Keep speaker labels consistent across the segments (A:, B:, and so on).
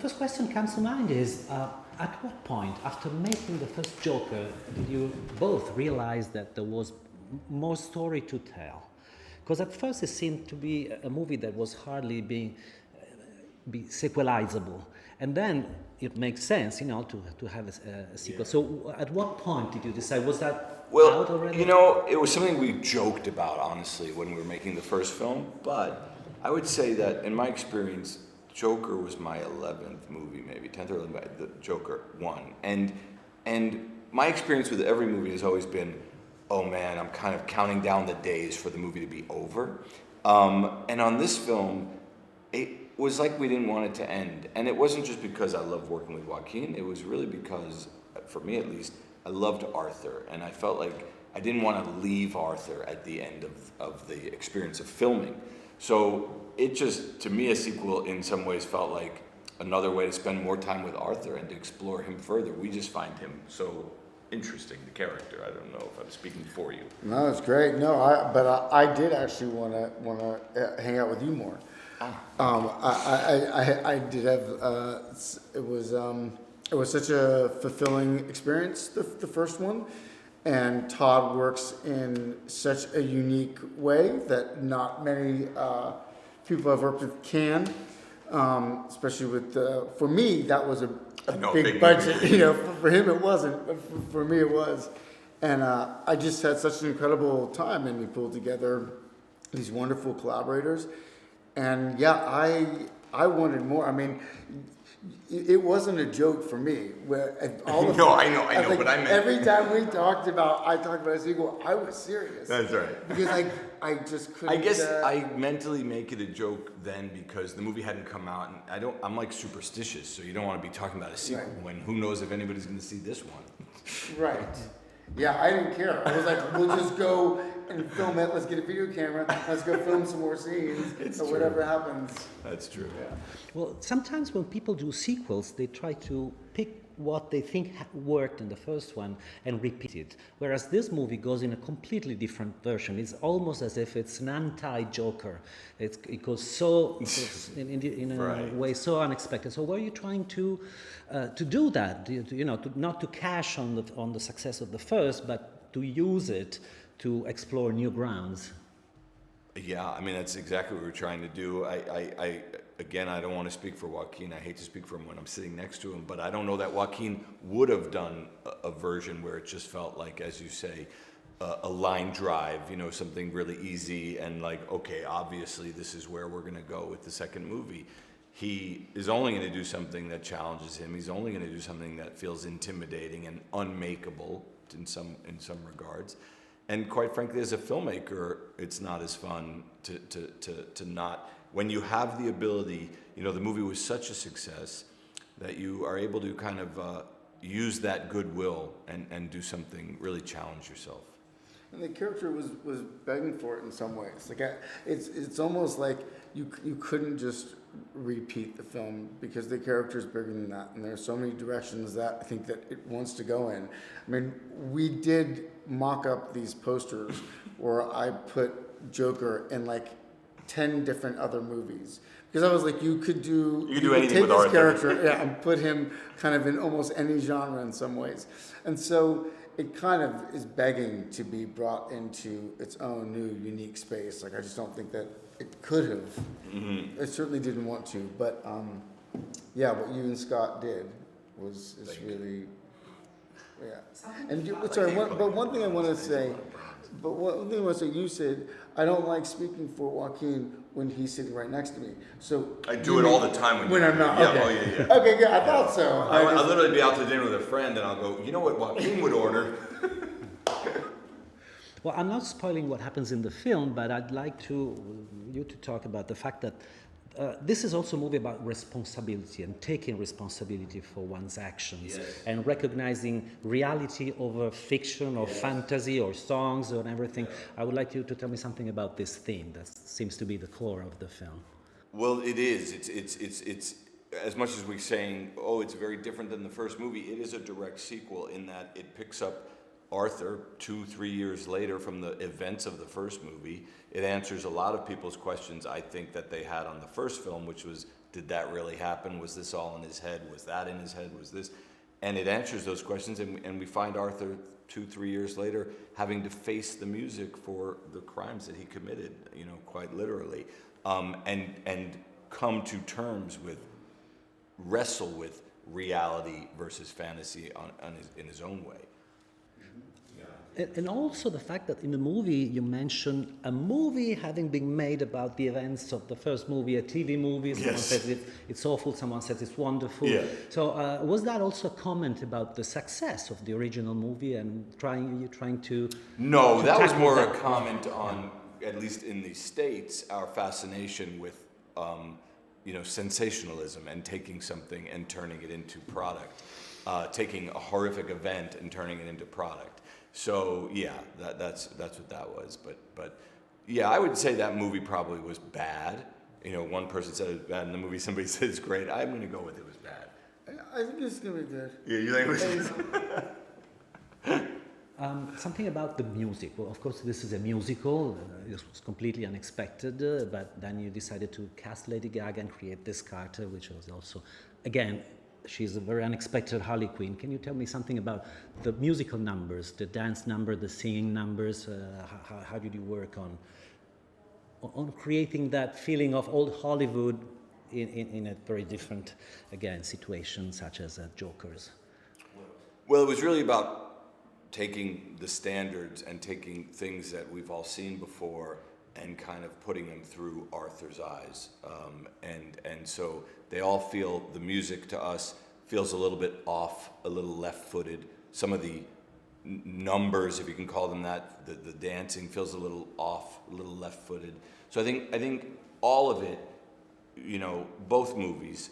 A: First question comes to mind is, at what point, after making the first Joker, did you both realize that there was more story to tell? Because at first it seemed to be a movie that was hardly being be sequelizable, and then it makes sense, to have a sequel.
B: Yeah.
A: So, at what point did you decide? Was that
B: Well,
A: out already?
B: it was something we joked about, honestly, when we were making the first film. But I would say that, in my experience, Joker was my 11th movie, maybe 10th or 11th. The Joker one, and my experience with every movie has always been, oh man, I'm kind of counting down the days for the movie to be over. And on this film, it was like we didn't want it to end, and it wasn't just because I loved working with Joaquin. It was really because, for me at least, I loved Arthur, and I felt like I didn't want to leave Arthur at the end of the experience of filming. So it just, to me, a sequel in some ways felt like another way to spend more time with Arthur and to explore him further. We just find him so interesting, the character. I don't know if I'm speaking for you.
C: No, it's great. No, but I did actually want to hang out with you more. I did have it was such a fulfilling experience, the first one, and Todd works in such a unique way that not many people I've worked with can, especially with for me that was a big budget. For him it wasn't, but for me it was, and I just had such an incredible time, and we pulled together these wonderful collaborators. And yeah, I wanted more. I mean, it wasn't a joke for me. Where all the
B: I know, but I meant
C: every time I talked about a sequel, I was serious.
B: That's right.
C: Because I just couldn't.
B: I guess I mentally make it a joke then because the movie hadn't come out, and I'm like superstitious, so you don't want to be talking about a sequel when who knows if anybody's going to see this one.
C: Right. Yeah, I didn't care. I was like, we'll just go and film it. Let's get a video camera. Let's go film some more scenes. Or whatever happens.
B: That's true.
C: Yeah.
A: Well, sometimes when people do sequels, they try to pick what they think worked in the first one and repeat it. Whereas this movie goes in a completely different version. It's almost as if it's an anti-Joker. It goes so in a way so unexpected. So were you trying to do that? Not to cash on the success of the first, but to use it to explore new grounds?
B: Yeah, I mean, that's exactly what we're trying to do. Again, I don't want to speak for Joaquin. I hate to speak for him when I'm sitting next to him, but I don't know that Joaquin would have done a version where it just felt like, as you say, a line drive, something really easy and like, okay, obviously this is where we're going to go with the second movie. He is only going to do something that challenges him. He's only going to do something that feels intimidating and unmakeable in some regards. And quite frankly, as a filmmaker, it's not as fun to not, when you have the ability, the movie was such a success that you are able to kind of use that goodwill and do something, really challenge yourself.
C: And the character was begging for it in some ways. Like it's almost like you couldn't just repeat the film because the character is bigger than that, and there's so many directions that I think that it wants to go in. I mean, we did mock up these posters where I put Joker in like 10 different other movies because I was like, you could
B: anything
C: take
B: with
C: this
B: Arthur.
C: character, and put him kind of in almost any genre in some ways, and so it kind of is begging to be brought into its own new unique space. Like I just don't think that it could have.
B: Mm-hmm.
C: It certainly didn't want to, but yeah, what you and Scott did is really, yeah. And one thing I want to say, you said, I don't like speaking for Joaquin when he's sitting right next to me. So
B: I do it all the time
C: when I'm not.
B: Yeah,
C: okay.
B: oh yeah.
C: Okay, good. I thought so.
B: I'll literally be out to dinner with a friend and I'll go, you know what Joaquin would order?
A: Well, I'm not spoiling what happens in the film, but I'd like you to talk about the fact that this is also a movie about responsibility and taking responsibility for one's actions and recognizing reality over fiction or fantasy or songs or everything. I would like you to tell me something about this theme that seems to be the core of the film.
B: Well, it is. It's as much as we're saying, oh, it's very different than the first movie, it is a direct sequel in that it picks up Arthur 2-3 years later from the events of the first movie. It answers a lot of people's questions, I think, that they had on the first film, which was, Did that really happen? Was this all in his head? Was that in his head? Was this? And it answers those questions, and we find Arthur 2-3 years later having to face the music for the crimes that he committed, you know, quite literally, and come to terms with, wrestle with reality versus fantasy in his own way.
A: And also the fact that in the movie you mentioned a movie having been made about the events of the first movie, a TV movie. Someone says it's awful, someone says it's wonderful.
B: Yeah.
A: So was that also a comment about the success of the original movie and trying to...
B: No, that was more
A: that?
B: a comment on, at least in the States, our fascination with, you know, sensationalism and taking something and turning it into product, taking a horrific event and turning it into product. So yeah, that's what that was. But yeah, I would say that movie probably was bad. You know, one person said it was bad in the movie, somebody said it's great. I'm going to go with it was bad.
C: I think it's gonna be good.
B: Yeah, you think it was?
A: Something about the music. Well, of course, this is a musical. This was completely unexpected, but then you decided to cast Lady Gaga and create this character, which was also, again, she's a very unexpected Harley Quinn. Can you tell me something about the musical numbers, the dance number, the singing numbers? How did you work on creating that feeling of old Hollywood in a very different, again, situation such as Joker's?
B: Well, it was really about taking the standards and taking things that we've all seen before and kind of putting them through Arthur's eyes. And so they all feel, the music to us feels a little bit off, a little left-footed. Some of the numbers, if you can call them that, the dancing feels a little off, a little left-footed. So I think all of it, you know, both movies,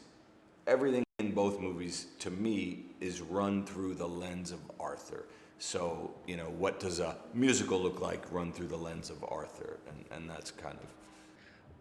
B: everything in both movies, to me, is run through the lens of Arthur. So, you know, what does a musical look like run through the lens of Arthur? And that's kind of...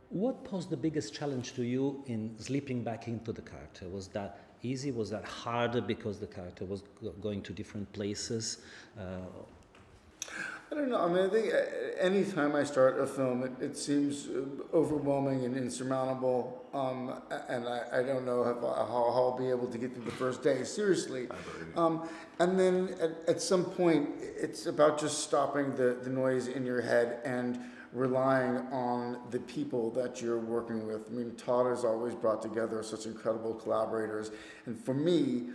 A: What posed the biggest challenge to you in slipping back into the character? Was that easy? Was that harder because the character was going to different places?
C: I don't know. I mean, I think any time I start a film, it seems overwhelming and insurmountable, and I don't know how I'll be able to get through the first day, seriously. And then at some point, it's about just stopping the noise in your head and relying on the people that you're working with. I mean, Todd has always brought together such incredible collaborators, and for me,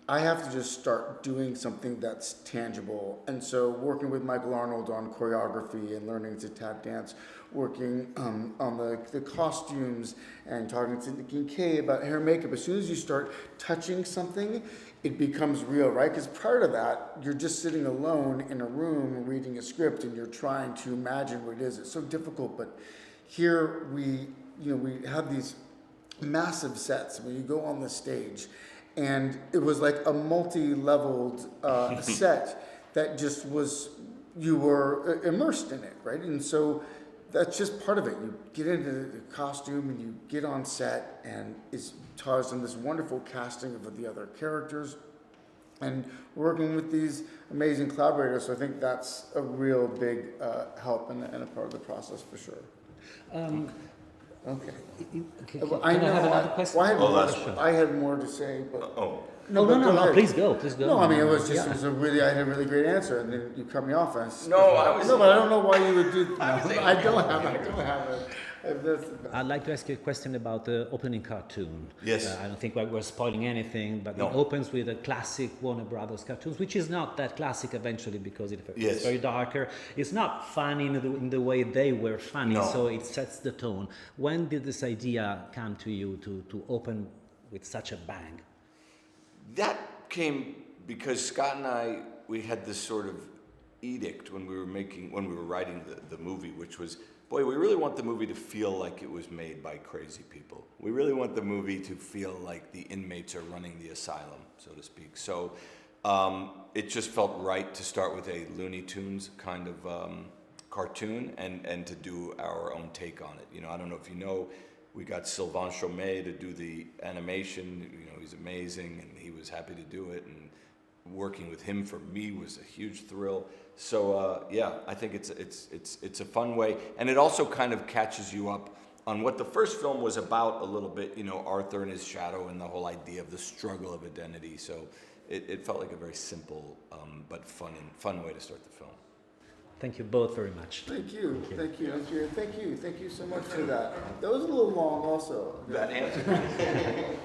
C: I have to just start doing something that's tangible. And so working with Michael Arnold on choreography and learning to tap dance, working on the costumes and talking to Nikki and Kay about hair and makeup. As soon as you start touching something, it becomes real, right? Because prior to that, you're just sitting alone in a room reading a script and you're trying to imagine what it is. It's so difficult, but here we have these massive sets when you go on the stage. And it was like a multi-leveled set that just was, you were immersed in it, right? And so that's just part of it. You get into the costume and you get on set, and it's Todd's done this wonderful casting of the other characters and working with these amazing collaborators. So I think that's a real big help and a part of the process for sure. Okay.
A: Can I have another question?
C: I had more to say, but
A: no, please go.
C: No, I mean, it was just, I had a really great answer, and then you cut me off.
B: No,
C: but I don't know why you would do that. I don't have it.
A: I'd like to ask you a question about the opening cartoon.
B: Yes.
A: I don't think we're spoiling anything, but it opens with a classic Warner Brothers cartoons, which is not that classic eventually because it's very darker. It's not funny in the way they were funny, so it sets the tone. When did this idea come to you to open with such a bang?
B: That came because Scott and I, we had this sort of edict when we were writing the movie, which was, boy, we really want the movie to feel like it was made by crazy people. We really want the movie to feel like the inmates are running the asylum, so to speak. So it just felt right to start with a Looney Tunes kind of cartoon and to do our own take on it. You know, I don't know if you know, we got Sylvain Chomet to do the animation. You know, he's amazing, and he was happy to do it. And working with him for me was a huge thrill. So yeah, I think it's a fun way, and it also kind of catches you up on what the first film was about a little bit, you know, Arthur and his shadow and the whole idea of the struggle of identity. So it felt like a very simple but fun way to start the film.
A: Thank you both very much.
C: Thank you. Thank you. Thank you so much for that. That was a little long also.
B: That answer.